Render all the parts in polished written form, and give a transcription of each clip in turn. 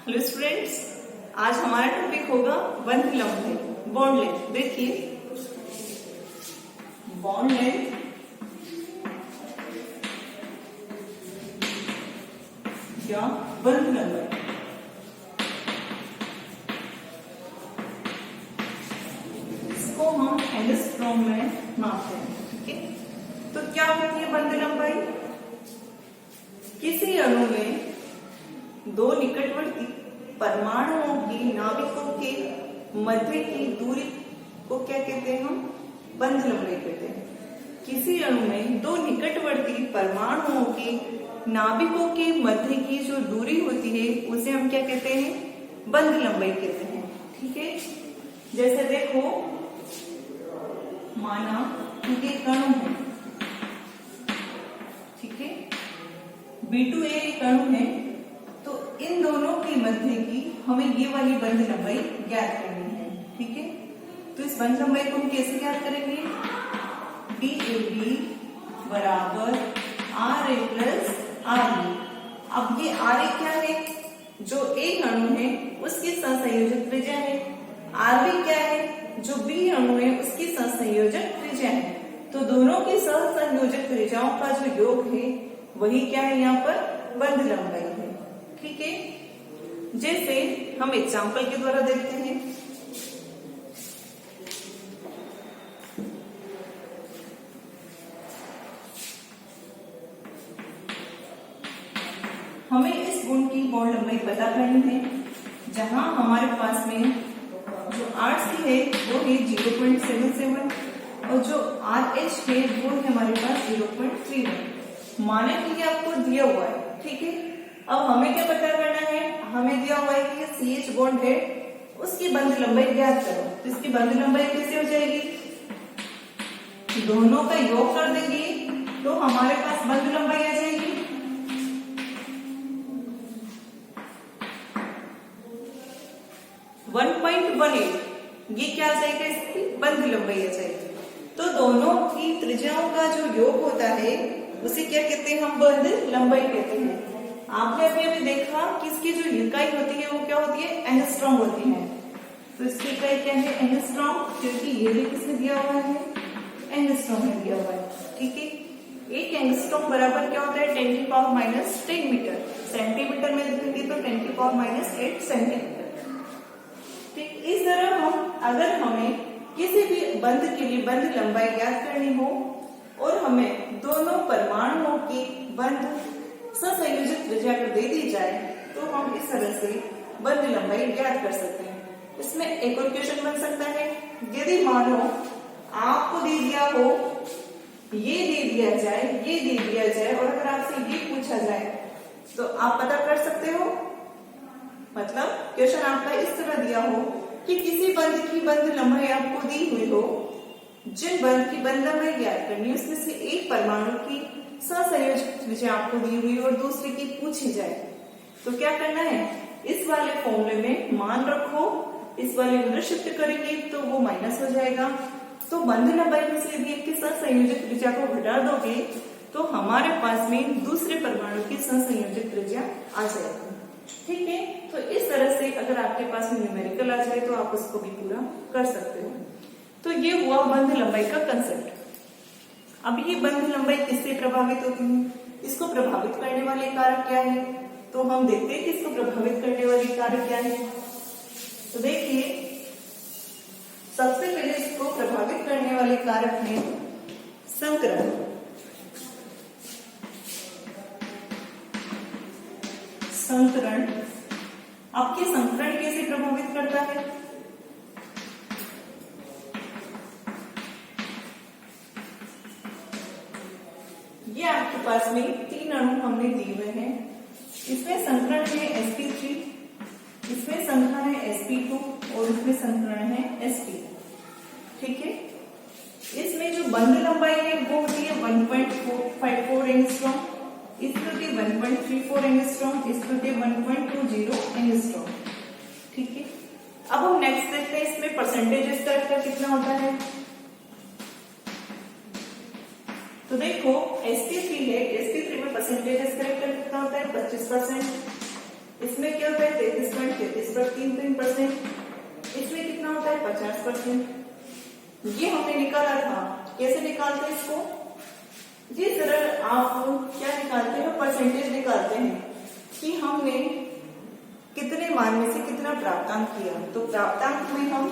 Hello students, आज हमारा topic होगा बंध लंबाई, बॉन्ड लेंथ। देखिए बॉन्ड लेंथ या बंध लंबाई। इसको हम एंगस्ट्रॉम में मापते हैं। ठीक है, तो क्या होती है बंध लंबाई? किसी अणु में दो निकटवर्ती परमाणुओं की नाभिकों के मध्य की दूरी को क्या कहते हैं? हम बंध लंबाई कहते हैं। किसी अणु में दो निकटवर्ती परमाणुओं के नाभिकों के मध्य की जो दूरी होती है उसे हम क्या कहते हैं? बंध लंबाई कहते हैं। ठीक है, जैसे देखो माना ये अणु है, ठीक है, B2A एक अणु है, तो इन दोनों के मध्य की हमें ये वाली बंध लंबाई ज्ञात करनी है। ठीक है, तो इस बंध लंबाई को हम कैसे ज्ञात करेंगे? BAB बराबर RA प्लस RB। अब ये RA क्या है? जो एक अणु है उसकी सहसंयोजक त्रिज्या है। RB क्या है? जो B अणु है उसकी सहसंयोजक त्रिज्या है। तो दोनों की सहसंयोजक त्रिज्याओं का जो योग है वही क्या है? यहाँ पर बंध लंबाई है। ठीक है, जैसे हम एग्जाम्पल के द्वारा देखते हैं। हमें इस गुण की बॉन्ड लंबाई पता करनी है, जहां हमारे पास में जो RC है वो है 0.77 और जो RH है वो है हमारे पास 0.31। माना कि ये आपको दिया हुआ है। ठीक है, अब हमें क्या पता करना है? हमें दिया हुआ है कि CH बॉन्ड है, उसकी बंध लंबाई ज्ञात करो। तो इसकी बंध लंबाई कैसे हो जाएगी? दोनों का योग कर देंगे तो हमारे पास बंध लंबाई आ जाएगी 1.18। ये क्या आ जाएगा? इसकी बंध लंबाई आ जाएगी। तो दोनों की त्रिज्याओं का जो योग होता है उसे क्या कहते हैं? हम बंध लंबाई कहते हैं। आपने अभी देखा कि इसकी जो इकाई होती है वो क्या होती है? एंगस्ट्रॉम होती है। तो इसकी इकाई क्या है? एंगस्ट्रॉम, क्योंकि ये भी किसने दिया हुआ है? एंगस्ट्रॉम में दिया हुआ है। ठीक है, एक एंगस्ट्रॉम बराबर क्या होता है? 10⁻10 मीटर। सेंटीमीटर में लिखेंगे तो 10⁻8 सेंटीमीटर। ठीक, इस तरह हम अगर हमें किसी भी बंध के लिए बंध लंबाई ज्ञात करनी हो और हमें दोनों परमाणुओं की बंध सहसंयोजक त्रिज्या को दे दी जाए तो हम इस तरह से बंध लंबाई ज्ञात कर सकते हैं। इसमें एक और क्वेश्चन बन सकता है, यदि मानो आपको दे दिया हो, ये दे दिया जाए, ये दे दिया जाए और अगर आपसे ये पूछा जाए तो आप पता कर सकते हो। मतलब क्वेश्चन आपका इस तरह दिया हो कि किसी बंध की बंध लंबाई आपको दी हुई हो, जिन बंध की बंध लंबाई ज्ञात करनी है उसमें से एक परमाणु की सहसंयोजक त्रिज्या आपको दी हुई और दूसरे की पूछी जाए तो क्या करना है? इस वाले फॉर्मूले में मान रखो, इस वाले में शिफ्ट करेंगे तो वो माइनस हो जाएगा। तो बंध लंबाई में से यदि एक की सहसंयोजक त्रिज्या को घटा दोगे तो हमारे पास में दूसरे परमाणु की सहसंयोजक त्रिज्या आ जाएगी। ठीक है, तो इस तरह से अगर आपके पास में न्यूमेरिकल आ जाए तो आप उसको भी पूरा कर सकते हो। तो ये हुआ बंध लंबाई का कंसेप्ट। अब ये बंध लंबाई किससे प्रभावित होती है? इसको प्रभावित करने वाले कारक क्या है? तो हम देखते हैं कि इसको प्रभावित करने वाले कारक क्या है। तो देखिए, सबसे पहले इसको प्रभावित करने वाले कारक है संकरण। संकरण आपके संकरण कैसे प्रभावित करता है? ये आपके पास में 3 अणु हमने दिए हुए हैं। इसमें संकरण है sp3, इसमें संकरण है sp2 और इसमें संकरण है sp। ठीक है, इसमें जो बंध लंबाई है वो होती है 1.54 एंगस्ट्रॉम, इसमें होती है 1.34 एंगस्ट्रॉम, इसमें होती है 1.20 एंगस्ट्रॉम। ठीक है, अब हम नेक्स्ट देखते हैं इसमें परसेंटेज का कितना होता है। तो देखो sp3 है, sp3 में परसेंटेज करेक्टर कितना होता है? 25%। इसमें क्या होता है? 33% इस पर 3%, इसमें कितना होता है 50%। ये हमने निकाला था। कैसे निकालते हैं इसको? जी सर, आप क्या निकालते हैं? परसेंटेज निकालते हैं कि हमने कितने मान में से कितना प्राप्तांक किया। तो प्राप्तांक में हम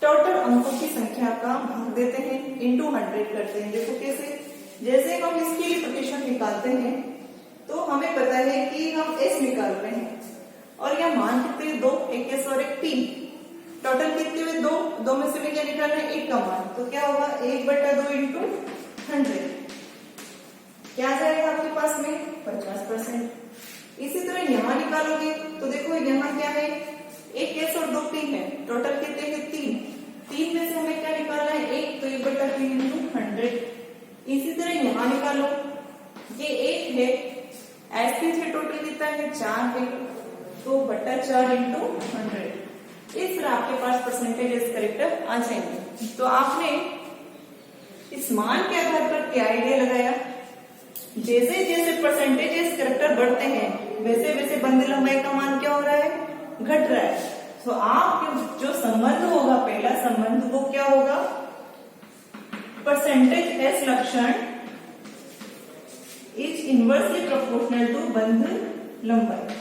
टोटल अंकों की संख्या का भाग देते हैं, इंटू 100 करते हैं। देखो कैसे, जैसे हम इसके लिए प्रतिशत निकालते हैं तो हमें पता है कि हम एस निकाल रहे हैं और यह मान कितने 2, 1 एस और 1 3, टोटल कितने हुए 2, 2 में से भी क्या निकालना है 1 का मान। तो क्या होगा 1/2 इंटू 100, क्या आ जाएगा आपके पास में 50%। इसी तरह यहाँ निकालोगे तो देखो यहाँ क्या है 1 एस और 2 3 है, टोटल कितने हैं 3 में से हमें क्या निकालना है 1, तो 1/3 इंटू 100। इसी तरह यहाँ निकालो, ये 1 है, ऐसे से टोटल कितना है 4 है, तो 4 इंटू 100। इस तरह आपके पास परसेंटेज करेक्टर आ जाएंगे। तो आपने इस मान के आधार पर क्या आइडिया लगाया? जैसे जैसे परसेंटेजेस करेक्टर बढ़ते हैं वैसे वैसे बंद लंबाई का मान क्या हो रहा है? घट रहा है। तो आप जो संबंध होगा, पहला संबंध वो क्या होगा? परसेंटेज एस लक्षण इज इनवर्सली प्रोपोर्शनल टू बंध लंबाई।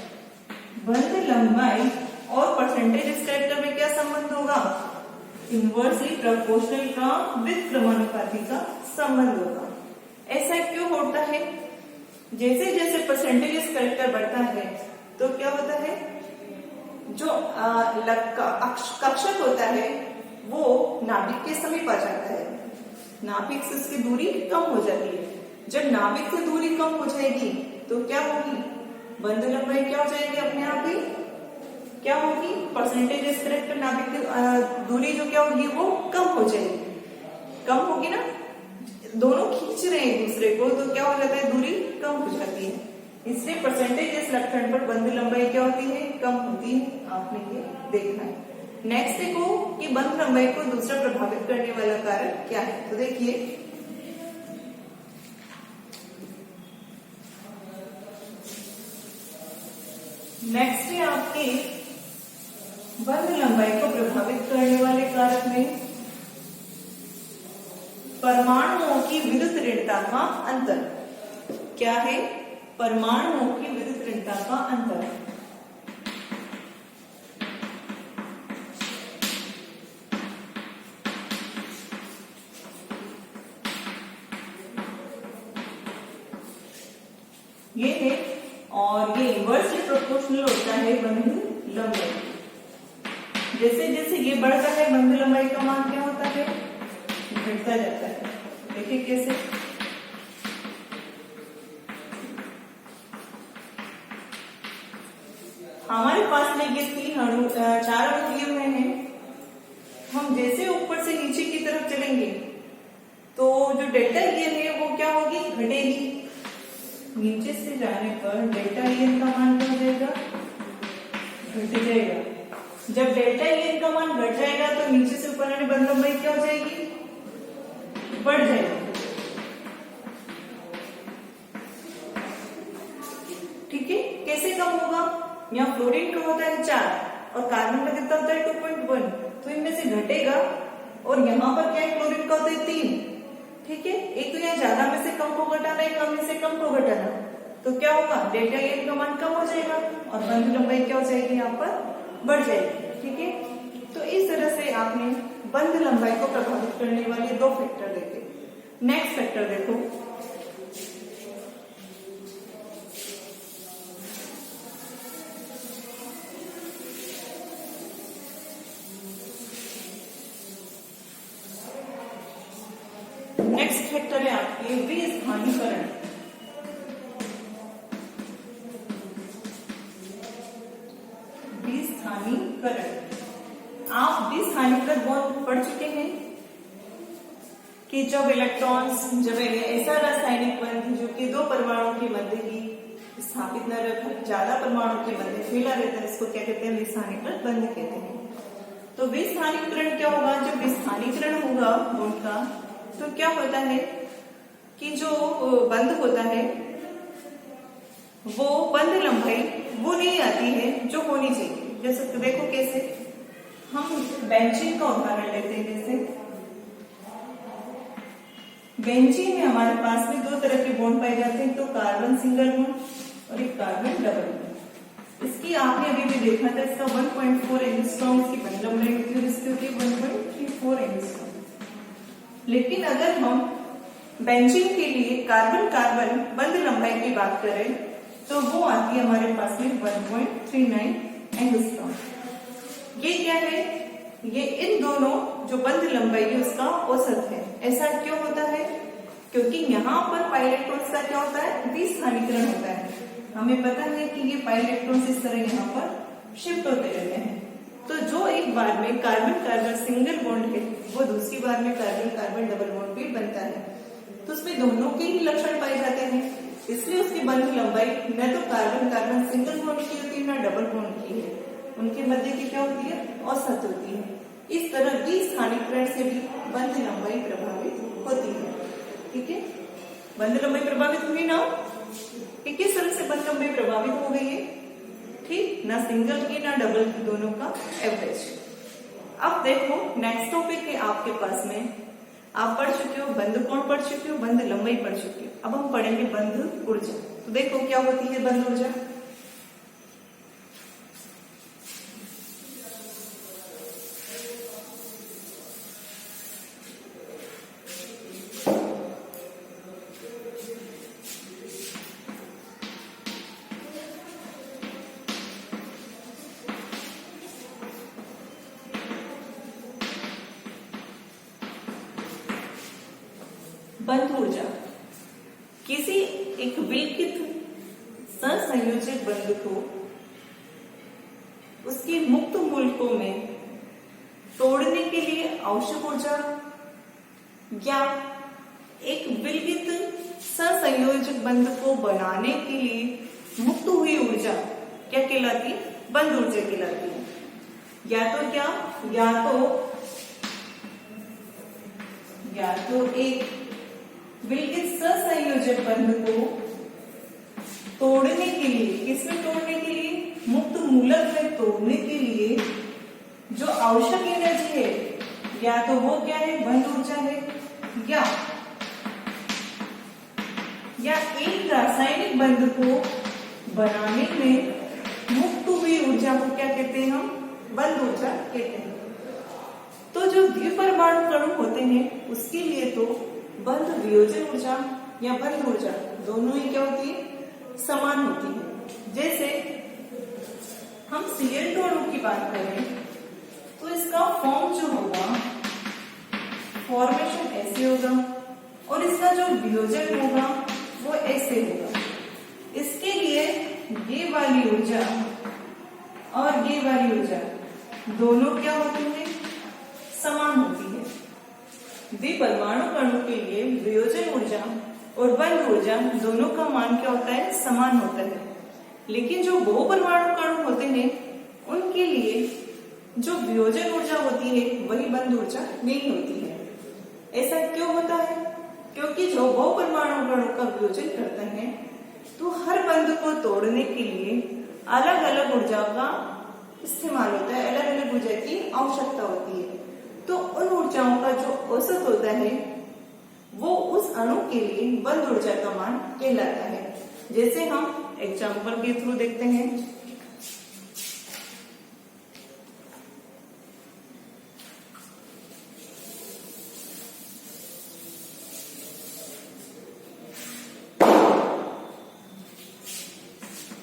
बंध लंबाई और परसेंटेज एस करेक्टर में क्या संबंध होगा? इनवर्सली प्रोपोर्शनल का विद क्रमानुपाती का संबंध होगा। ऐसा क्यों होता है? जैसे जैसे परसेंटेज करेक्टर बढ़ता है तो क्या होता है, जो कक्षक होता है वो नाभिक के समीप आ जाता है, नाभिक से उसकी दूरी कम हो जाती है। जब नाभिक से दूरी कम हो जाएगी तो क्या होगी? बंध लंबाई क्या हो जाएगी? अपने आप ही क्या होगी? परसेंटेज करेक्टर नाभिक की दूरी जो क्या होगी वो कम हो जाएगी। कम होगी ना, दोनों खींच रहे हैं एक दूसरे को, तो क्या हो जाता है? दूरी कम हो जाती है। इसलिए परसेंटेज लक्षण पर बंध लंबाई क्या होती है? कम होती है। आपने ये देखना है। नेक्स्ट देखो कि बंध लंबाई को दूसरा प्रभावित करने वाला कारक क्या है। तो देखिए, नेक्स्ट है आपके बंध लंबाई को प्रभावित करने वाले कारक में परमाणुओं की विद्युत ऋणता का अंतर। क्या है? परमाणुओं की विद्युत ऋणता का अंतर। ये है, और ये इनवर्सली प्रोपोर्शनल होता है बंध लंबाई। जैसे जैसे ये बढ़ता है बंध लंबाई का मान क्या होता है? घटता जाता है। देखिए कैसे, हमारे पास में ये 4 अणु दिए हुए हैं। हम जैसे ऊपर से नीचे की तरफ चलेंगे तो जो डेल्टा ईएन है वो क्या होगी? घटेगी। नीचे से जाने पर डेल्टा ईएन का मान क्या हो जाएगा? घट जाएगा। जब डेल्टा ईएन का मान घट जाएगा तो नीचे से ऊपर आने बंध लंबाई क्या हो जाएगी? बढ़ जाएगी। ठीक है, कैसे कम होगा? यहाँ फ्लोरीन का होता है 4 और कार्बन का कितना होता है 2.1, तो इनमें से घटेगा। और यहाँ पर क्या है? क्लोरीन का होता है 3। ठीक है, एक तो यहाँ ज्यादा में से कम को घटाना है, कम में से कम को घटाना, तो क्या होगा? डेल्टा ईएन का मान कम हो जाएगा और बंध लंबाई क्या हो जाएगी? यहाँ पर बढ़ जाएगी। ठीक है, तो इस तरह से आपने बंध लंबाई को प्रभावित करने वाले 2 फैक्टर देखे। नेक्स्ट फैक्टर देखो, नेक्स्ट फैक्टर है आपके विस्थानीकरण। विस्थानीकरण, आप विस्थानीकरण बहुत पढ़ चुके हैं कि जब इलेक्ट्रॉन्स, जब ऐसा रासायनिक बंध जो कि 2 परमाणुओं के मध्य ही स्थापित न रख ज्यादा परमाणुओं के मध्य फैला रहता है, इसको क्या कहते हैं? विस्थानीकरण बंध कहते हैं। तो विस्थानीकरण क्या होगा? जब विस्थानीकरण होगा उनका तो क्या होता है कि जो बंध होता है वो बंध लंबाई वो नहीं आती है जो होनी चाहिए। जैसे देखो कैसे, हम बेंजीन का उदाहरण लेते हैं। जैसे बेंजीन में हमारे पास में दो तरह के बॉन्ड पाए जाते हैं, तो कार्बन सिंगल बॉन्ड और एक कार्बन डबल बॉन्ड। इसकी आपने अभी भी देखा था, इसका 1.4 एंगस्ट्रॉम इसकी बंध लंबाई होती है और इसकी होती है 1.34 एंगस्ट्रॉम। लेकिन अगर हम बेंजीन के लिए कार्बन कार्बन बंध लंबाई की बात करें तो वो आती है हमारे पास में 1.39 एंगस्ट्रॉम। ये क्या है, ये इन दोनों जो बंध लंबाई है उसका औसत है। ऐसा क्यों होता है, क्योंकि यहाँ पर पाई इलेक्ट्रॉन्स का क्या होता है, द्विस्थानीकरण होता है। हमें पता है कि ये पाई इलेक्ट्रॉन्स इस तरह यहाँ पर शिफ्ट होते रहते हैं। तो जो एक बार में कार्बन कार्बन सिंगल बॉन्ड है वो दूसरी बार में कार्बन कार्बन डबल बॉन्ड भी बनता है। तो उसमें दोनों के ही लक्षण पाए जाते हैं, इसलिए उसकी बंध लंबाई न तो कार्बन कार्बन सिंगल बॉन्ड की होती है न डबल बॉन्ड की है, उनके मध्य की क्या होती है, औसत होती है। इस तरह द्विस्थानीकरण से भी बंध लंबाई प्रभावित होती है। ठीक है, बंध लंबाई प्रभावित हुई ना, कि किस तरह से बंध लंबाई प्रभावित हो गई है, ठीक, ना सिंगल की ना डबल की, दोनों का एवरेज। अब देखो नेक्स्ट टॉपिक है आपके पास में, आप पढ़ चुके हो बंध कोण पढ़ चुके हो, बंध लंबाई पढ़ चुके हो। अब हम पढ़ेंगे बंध ऊर्जा। तो देखो क्या होती है बंध ऊर्जा। बंध ऊर्जा किसी एक विलकित सहसंयोजक बंध को उसके मुक्त मूलकों में तोड़ने के लिए आवश्यक ऊर्जा या एक विलकित सहसंयोजक बंध को बनाने के लिए मुक्त हुई ऊर्जा क्या कहलाती है, बंध ऊर्जा कहलाती है। या तो क्या, या तो एक विलकित सहसंयोजक बंध को तोड़ने के लिए, किसमें तोड़ने के लिए, मुक्त मूलक में तोड़ने के लिए जो आवश्यक एनर्जी है, या तो वो क्या है, बंध ऊर्जा है, या एक रासायनिक बंध को बनाने में मुक्त हुई ऊर्जा को क्या कहते हैं, हम बंध ऊर्जा कहते हैं। तो जो द्विपरमाणु कण होते हैं उसके लिए तो बंध वियोजन ऊर्जा या बंध ऊर्जा दोनों ही क्या होती है, समान होती है। जैसे हम Cl2 अणु की बात करें तो इसका फॉर्म जो होगा, फॉर्मेशन ऐसे होगा और इसका जो वियोजन होगा वो ऐसे होगा। इसके लिए ये वाली ऊर्जा और ये वाली ऊर्जा दोनों क्या होती है, समान होती है। द्विपरमाणु कणों के लिए वियोजन ऊर्जा और बंध ऊर्जा दोनों का मान क्या होता है, समान होता है। लेकिन जो बहुपरमाणु कण होते हैं उनके लिए जो वियोजन ऊर्जा होती है वही बंध ऊर्जा नहीं होती है। ऐसा क्यों होता है, क्योंकि जो बहुपरमाणु कणों का वियोजन करते हैं तो हर बंध को तोड़ने के लिए अलग अलग ऊर्जा का इस्तेमाल होता है, अलग अलग ऊर्जा की आवश्यकता होती है। तो उन ऊर्जाओं का जो औसत होता है वो उस अणु के लिए बंध ऊर्जा का मान कहलाता है। जैसे हम एग्जाम्पल के थ्रू देखते हैं।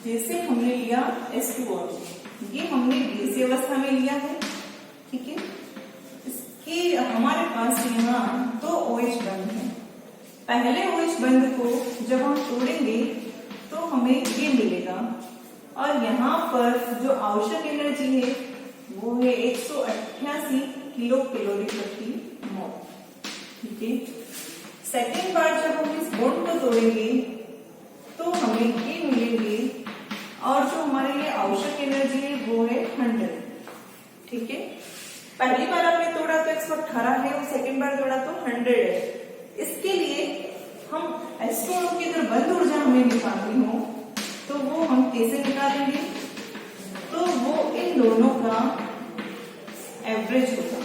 जैसे हमने लिया H2O, ये हमने गैसीय अवस्था में लिया है, ठीक है। इसके हमारे पास यहाँ दो OH बंध है। पहले OH बंध को जब हम तोड़ेंगे तो हमें ये मिलेगा और यहाँ पर जो आवश्यक एनर्जी है वो है 188 किलो कैलोरी प्रति मोल, ठीक है। सेकेंड बार जब हम इस बॉन्ड को तोड़ेंगे तो हमें ये मिलेंगे और जो हमारे लिए आवश्यक एनर्जी है वो है 100, ठीक है। पहली बार आपने तोड़ा तो 118 है और सेकेंड बार तोड़ा तो 100 है। इसके लिए हम H2O की अगर बंध ऊर्जा हमें निकालनी हो तो वो हम कैसे निकालेंगे, तो वो इन दोनों का एवरेज होगा।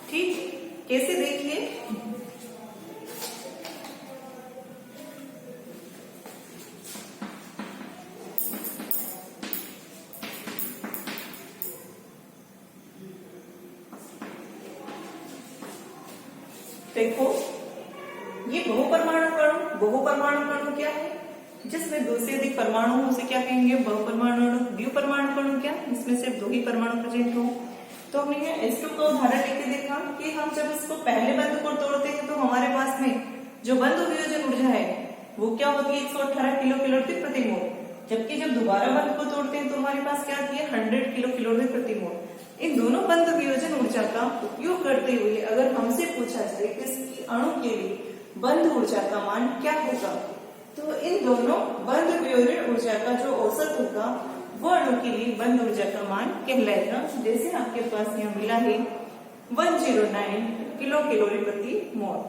ठीक, कैसे देखिए, देखो ये बहुपरमाणु कणु क्या है, जिसमें दो से अधिक परमाणु हो उसे क्या कहेंगे, बहुपरमाणु अणु। द्विपरमाणु कणु क्या, इसमें सिर्फ दो ही परमाणु प्रेजेंट हो। तो हमने यहाँ H2 का उदाहरण लेके देखा कि हम जब इसको पहले बंध को तोड़ते हैं तो हमारे पास में जो बंध वियोजन ऊर्जा है वो क्या होती है, 118 किलो कैलोरी प्रति मोल। जबकि जब दोबारा बंध को तोड़ते हैं तो हमारे पास क्या आती है, 100 किलो कैलोरी प्रति मोल। इन दोनों बंध वियोजन ऊर्जा का उपयोग करते हुए अगर हमसे पूछा जाए कि अणु के लिए बंध ऊर्जा का मान क्या होगा, तो इन दोनों बंध वियोजन ऊर्जा का जो औसत होगा वो अणु के लिए बंध ऊर्जा का मान कहलाएगा। जैसे आपके पास यहाँ मिला है 109 किलो कैलोरी प्रति मोल,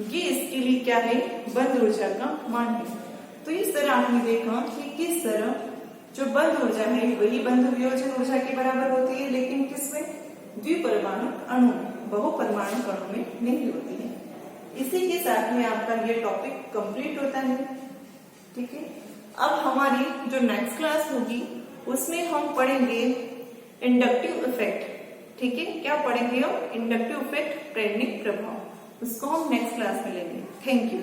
ये इसके लिए क्या है, बंध ऊर्जा का मान है। तो इस तरह आपने देखा कि किस तरह जो बंध ऊर्जा है वही बंध वियोजन ऊर्जा के बराबर होती है, लेकिन किसमें, द्विपरमाणु अणु में, बहुपरमाणु अणु में नहीं होती है। इसी के साथ में आपका ये टॉपिक कंप्लीट होता है। ठीक है, अब हमारी जो नेक्स्ट क्लास होगी उसमें हम पढ़ेंगे इंडक्टिव इफेक्ट। ठीक है, क्या पढ़ेंगे हम, इंडक्टिव इफेक्ट, प्रेरणिक प्रभाव। उसको हम नेक्स्ट क्लास में लेंगे। Thank you.